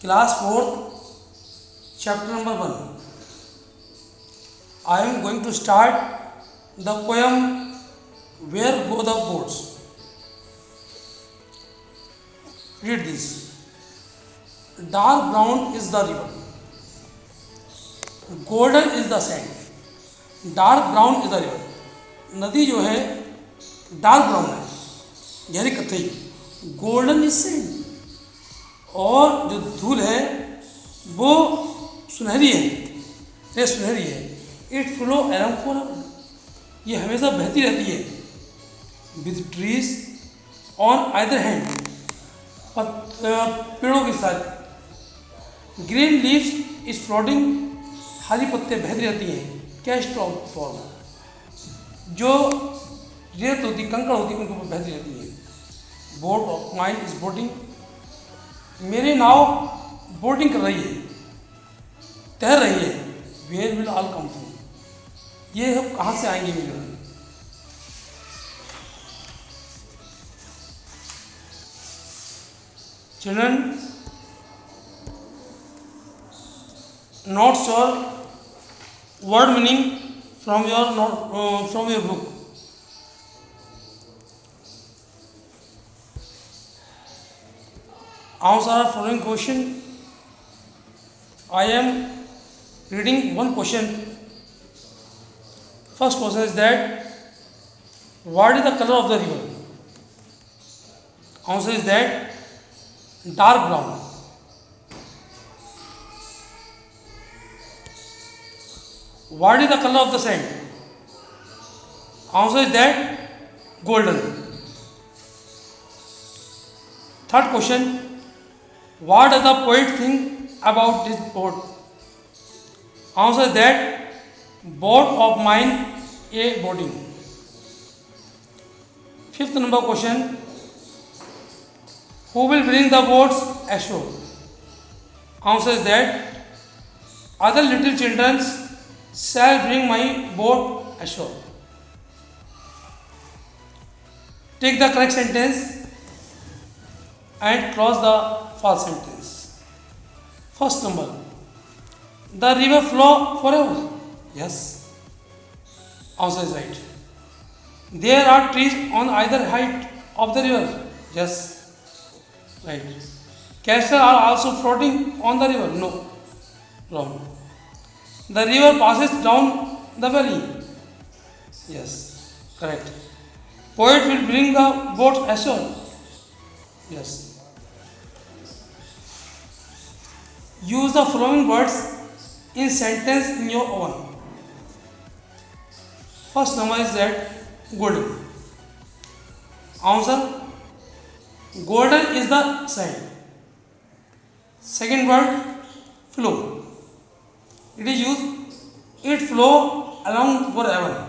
Class 4th, chapter number 1. I am going to start the poem Where Go the Boats. Read this. Dark brown is the river, golden is the sand. Dark brown is the river, नदी जो है dark brown है, गहरी कत्थई. Golden is sand, और जो धूल है वो सुनहरी है, ये सुनहरी है. इट फ्लो अराउंड फॉरएवर, ये हमेशा बहती रहती है. With trees on either hand, पेड़ों के साथ. ग्रीन लीव्स इज फ्लोटिंग, हरी पत्ते बहती रहती हैं. कैस्ट ऑफ फॉर्म, जो रेत होती, कंकड़ होती है, उनके ऊपर बहती रहती है. Boat of mind is boating, मेरी नाव बोटिंग कर रही है, तैर रही है. Where will all come from, ये हम कहाँ से आएंगे मेरे. Children, not sure word meaning from your book. Answer the following question. I am reading one question. First question is that what is the color of the river? Answer is that dark brown. What is the color of the sand? Answer is that golden. Third question, what does the poet think about this boat? Answer is that boat of mine a boating. Fifth number question, who will bring the boats ashore? Answer is that other little children shall bring my boat ashore. Take the correct sentence and cross the false sentence. First number, the river flow forever. Yes, answer is right. There are trees on either height of the river. Yes, right. Castles are also floating on the river. No, wrong. The river passes down the valley. Yes, correct. Poet will bring the boat ashore. Yes. Use the following words in sentence in your own. First number is that golden. Answer, golden is the sand. Second word, flow. It is used, it flow along forever.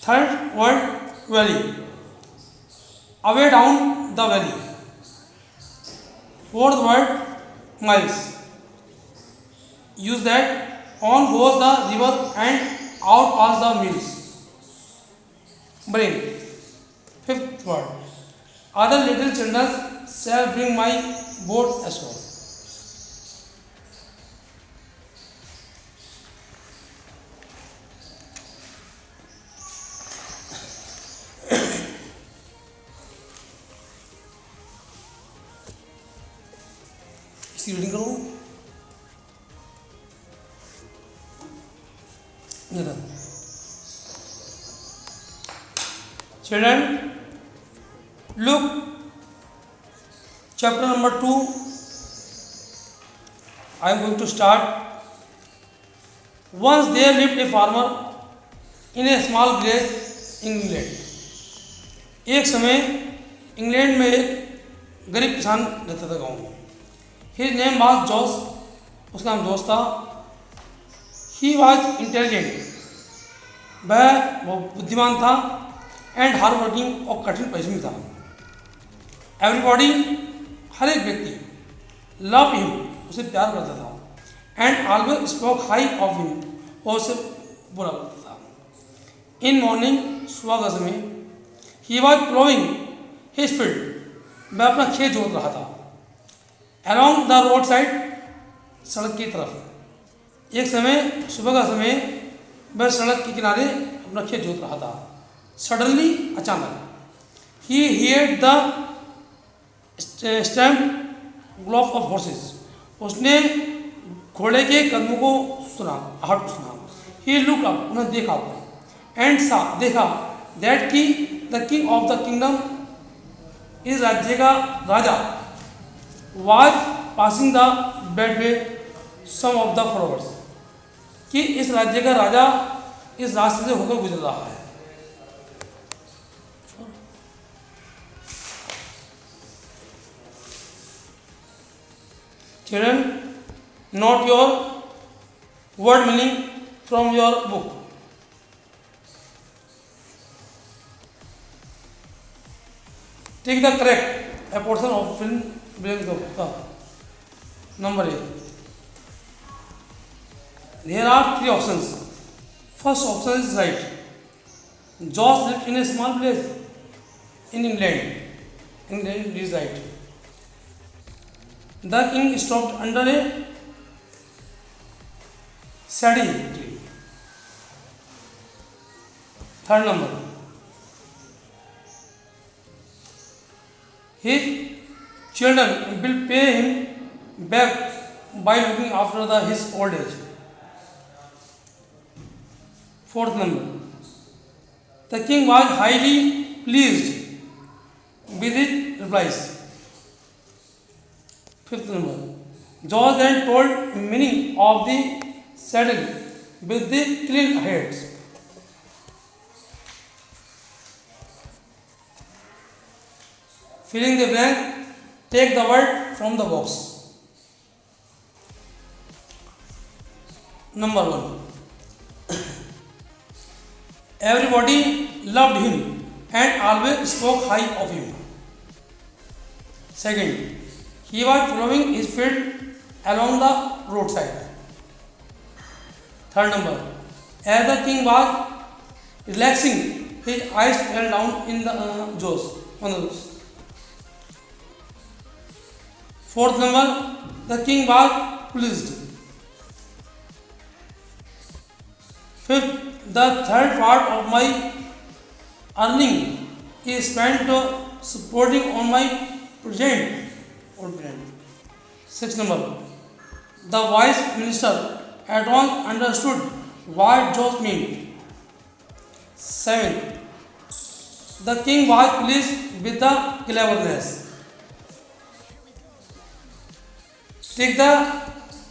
Third word, valley, away down the valley. Fourth word, miles. Use that, on goes the river and out pass the mills. Bring. Fifth word, other little children shall bring my boat ashore. Reading करो. Children, look chapter number 2. I am going to start. Once there lived a farmer in a small village in England. एक समय England में एक गरीब किसान रहता था गाँव में. His name was Josh, उसका नाम जोश था. He was intelligent, वह बुद्धिमान था. एंड हार्ड वर्किंग, और कठिन परिश्रमी था. एवरीबॉडी, हर एक व्यक्ति, लव हिम, उसे प्यार करता था. And always spoke high of him, और उसे बुरा बोलता था. इन मॉर्निंग, सुबह का समय, he was ploughing his field, वह अपना खेत जोत रहा था. along the road side, सड़क की तरफ। एक समय सुबह का समय वह सड़क के किनारे अपना खेत जोत रहा था। सडनली, अचानक, ही heard the stamp glove of horses, उसने घोड़े के कदमों को सुना, आहट को सुना। ही लुक अप, उन्हें देखा, एंड सा, देखा, दैट की the king of the kingdom, इस राज्य का राजा, was passing the bed way some of the followers, कि इस राज्य का राजा इस रास्ते से होकर गुजर रहा है। Children, note your word meaning from your book. Take the correct a portion of film belongs to the number A. There are three options. First option is right. George lived in a small village in England. England is right. The king stopped under a shady tree. Third number. His children will pay him back by looking after his old age. Fourth number. The king was highly pleased with his replies. Fifth number. George then told meaning of the saddle with the clean heads. Filling the blank, take the word from the box. Number 1. Everybody loved him and always spoke high of him. Second, he was following his field along the roadside. Third number. As the king was relaxing, his eyes fell down in the jaws on the jaws. Fourth number. The king was pleased. Fifth. The third part of my earning is spent supporting on my present. Sixth number. The wise minister at once understood what George meant. Seventh. The king was pleased with the cleverness. Take the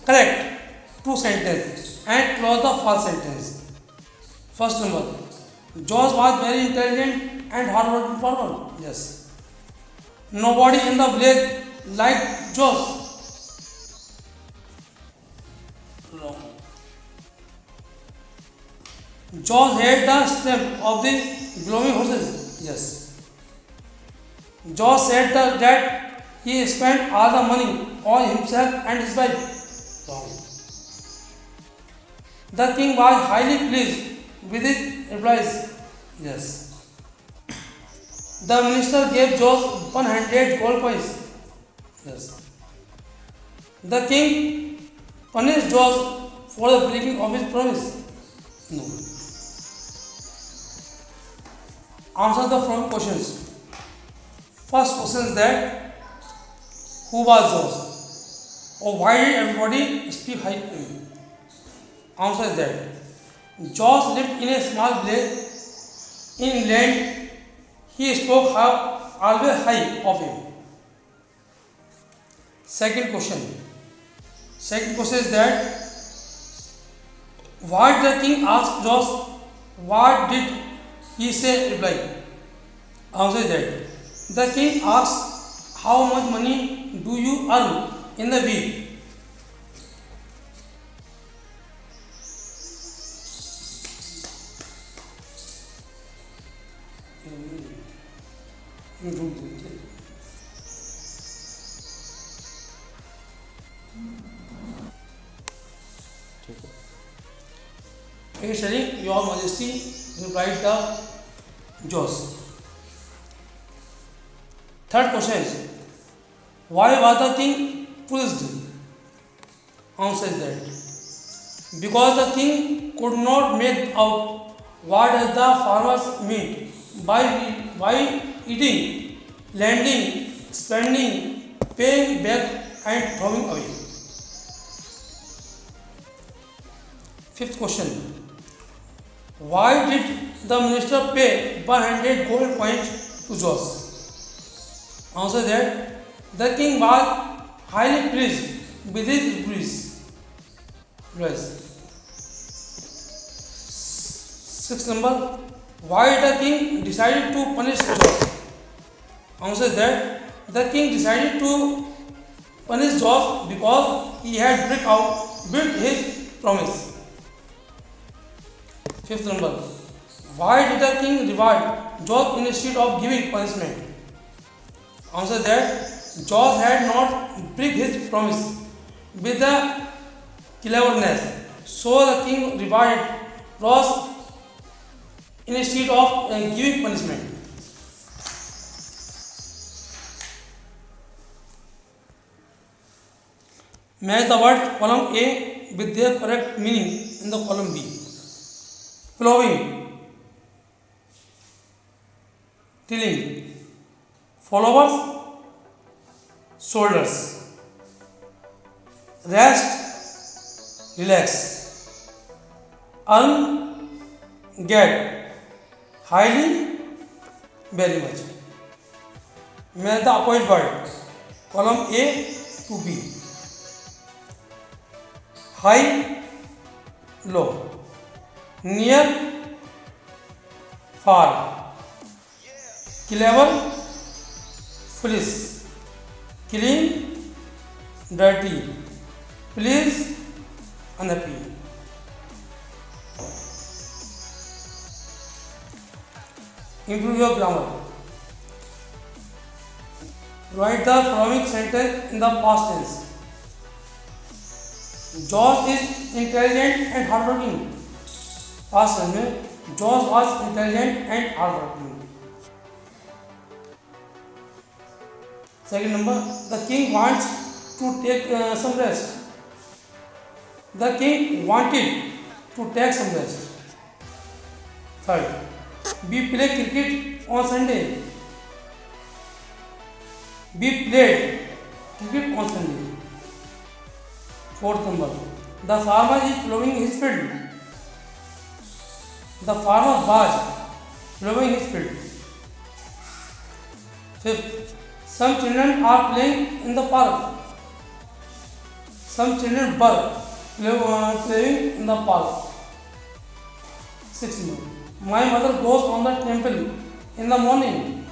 correct true sentence and close the false sentence. First number. George was very intelligent and hardworking farmer. Yes. Nobody in the village liked George. Wrong. George had the strength of the glowing horses. Yes. George said that he spent all the money on himself and his wife. Wrong. The king was highly pleased with his replies. Yes. The minister gave George 100 gold coins. Yes. The king punished George for the breaking of his promise. No. Answer the following questions. First question is that who was George? Or why did everybody speak high to him? Answer is that George lived in a small village in England. He spoke always high of him. Second question is that what the king asked George, what did he say reply? Answer is that the king asked, how much money do you earn in the week? Saying, Your Majesty, replied the George. Third question is, why was the king pleased. Answer is that because the king could not make out what does the farmers mean by eating, lending, spending, paying back and throwing away. Fifth question. Why did the minister pay 100 gold coins to Josh? Answer that the king was highly pleased with his rupees. Sixth number. Why the king decided to punish Josh? Answer that the king decided to punish Josh because he had break his promise. Fifth number. Why did the king reward Josh instead of giving punishment? Answer that Josh had not break his promise with the cleverness, so the king rewarded Josh instead of giving punishment. Match the word column A with their correct meaning in the column B. Plowing, tilling, followers, shoulders, rest, relax, earn, get, highly, very much. Match the opposite word column A to B. High, low, near, far, clever, foolish, clean, dirty, please, unhappy. Improve your grammar. Write the following sentence in the past tense. Josh is intelligent and hardworking. Past tense में Josh was intelligent and hardworking. Second number, the king wants to take some rest. The king wanted to take some rest. Third, we play cricket on Sunday. We played cricket on Sunday. Fourth number, the farmer is plowing his field. The farmer was plowing his field. Fifth, some children are playing in the park. Some children were playing in the park. Sixth number, my mother goes on the temple in the morning.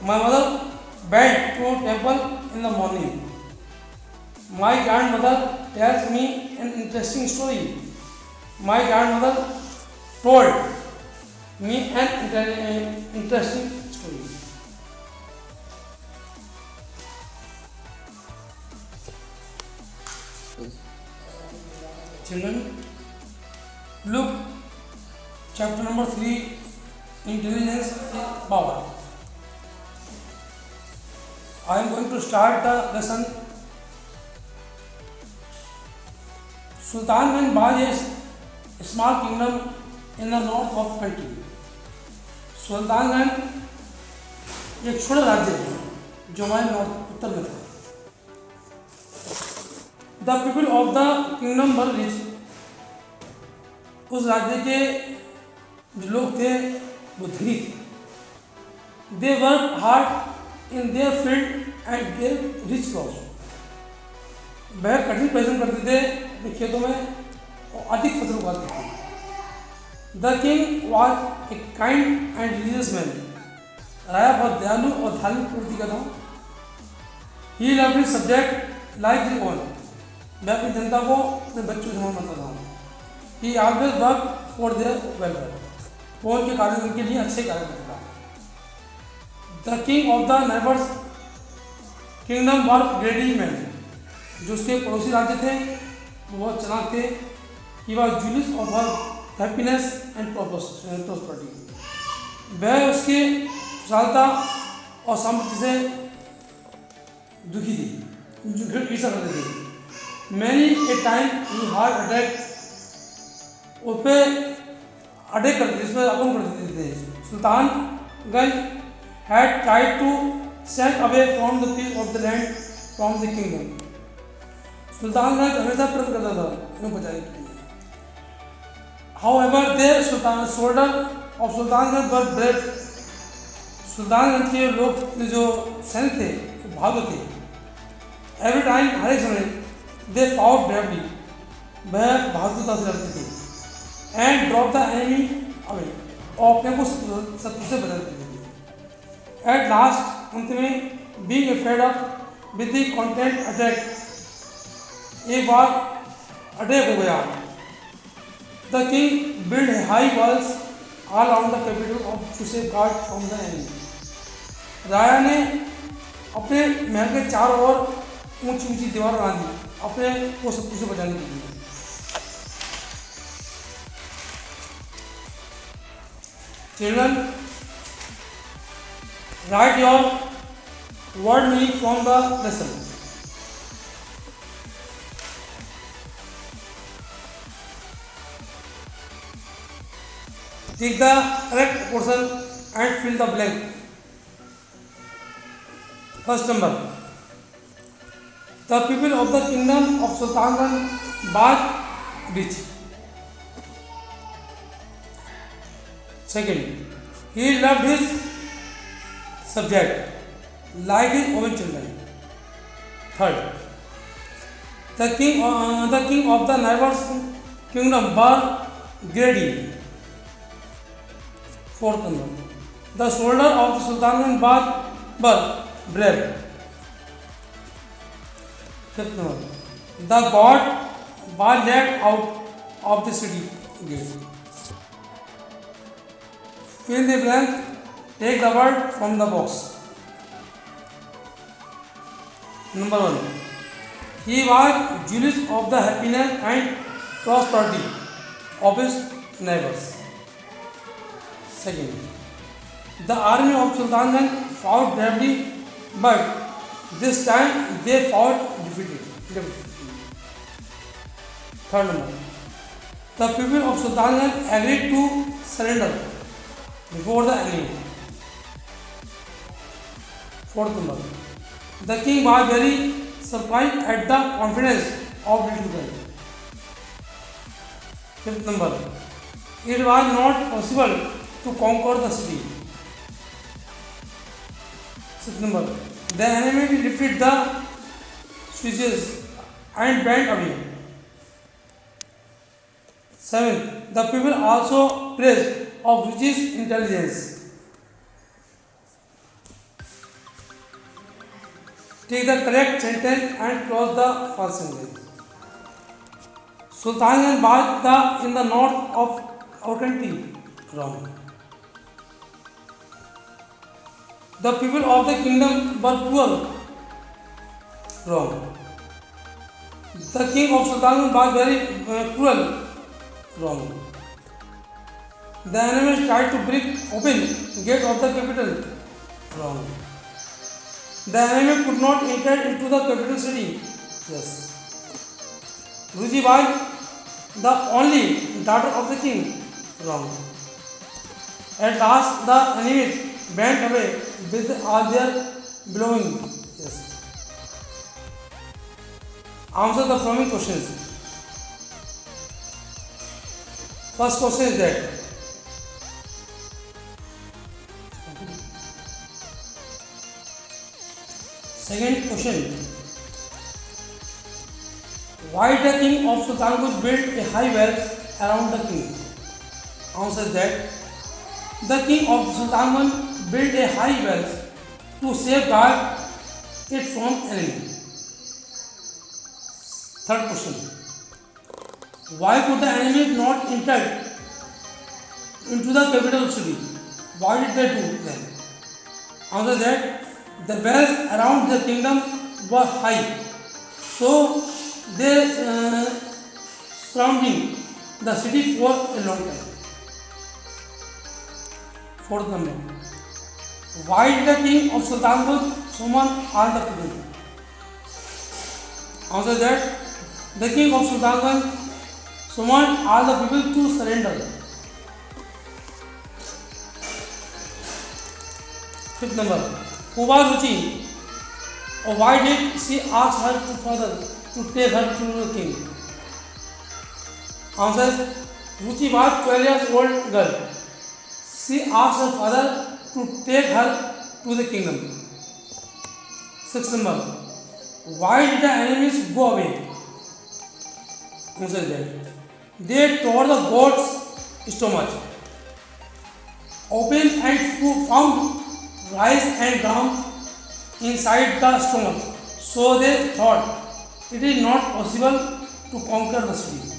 My mother went to temple in the morning. My grandmother tells me an interesting story. My grandmother told me an interesting story. Children, look chapter number 3, intelligence is power. I am going to start the lesson. Sultanganj was a small kingdom in the north of country. Sultanganj एक छोटा राज्य है जो हमारे north उत्तर में था. The people of the kingdom were rich. उस राज्य के जो लोग थे वो धनी थे. They work hard in their field and their rich crops. वह कठिन परिश्रम करते थे अपने खेतों में और अधिक फसल उगाते थे. The king was a kind and religious man. राजा बहुत दयालु और धार्मिक प्रवृत्ति का था. He loved his subject like his own. वह अपनी जनता को अपने बच्चों से मानता था. He always work for their welfare. वो उनके कार्य उनके लिए अच्छे कार्य करता था. The king of the neighbours kingdom were greedy man. जो उसके पड़ोसी राज्य थे वो बहुत चालाक थे. He was Julius of her happiness and prosperity. वह उसकी खुशहालता और समृद्धि से दुखी थी. ईर्षा करते थे। Many a time he hard attack उस पर अटैक करते थे, उस पर आक्रमण करते थे। Sultanganj had tried to send away from the peace of the land from the kingdom. Sultanganj हमेशा प्रयत्न करता था उन्हें बचाने के लिए। However, their soldier of Sultanganj were brave. Sultanganj के लोग जो सैनिक थे वो बहादुर थे। एवरी टाइम, हर एक समय, दे फाउट ब्रेवली, वह बहादुरता से लड़ते थे। And drop the enemy away, और अपने को शत्रु से बचा देते थे। एट लास्ट, अंत में, being afraid of with the content attack, एक बार अटैक हो गया। The king build high walls all around the capital of to safeguard from the enemy. राजा ने अपने महल के चारों ओर ऊंची ऊंची दीवार बना दी अपने को शत्रु से बचाने के लिए। Children, right your word meaning from the lesson. Take the correct portion and fill the blank. First number, the people of the kingdom of Sultanganj was rich. Second, he loved his subject like his own children. Third, the king of the neighbors kingdom were greedy. Fourth number, the soldier of the Sultanganj were brave. Fifth number, the god was led out of the city gate. Fill the blank. Take the word from the box. Number 1, he was jealous of the happiness and prosperity of his neighbors. Second, the army of Sultanganj fought bravely, but this time they fought defeated. Third number, the people of Sultanganj agreed to surrender before the enemy. Fourth number, the king was very surprised at the confidence of little girl. Fifth number, it was not possible to conquer the city. Sixth number, the enemy lifted the switches and went away. Seventh, the people also praised of Rij's intelligence. Take the correct sentence and close the first sentence. Sultanganj was in the north of our country. Wrong. The people of the kingdom were cruel. Wrong. The king of Sultanganj was very cruel. Wrong. The enemies tried to break open gate of the capital. Wrong. The enemy could not enter into the capital city. Yes. Ruji was the only daughter of the king. Wrong. At last, the enemies went away with all their belongings. Yes. Answer the following questions. First question is that second question, why the king of Sultanganj built a high wall around the king? Answer is that the king of Sultanganj built a high wall to safeguard it from enemy. Third question, why could the enemy not enter into the capital city? Why did they do then? Answer that the walls around the kingdom were high, so they surrounding the city for a long time. Fourth number, why did the king of Sultanganj summon all the people? Answer that the king of Sultanganj summoned all the people to surrender. Fifth number, who was Ruchi? Or why did she ask her father to take her to the king? Answer, Ruchi was 12 years old girl. She asked her father to take her to the kingdom. Sixth number, why did the enemies go away? Answer that they tore the goat's stomach open and found rice and gram inside the stomach. So they thought it is not possible to conquer the city.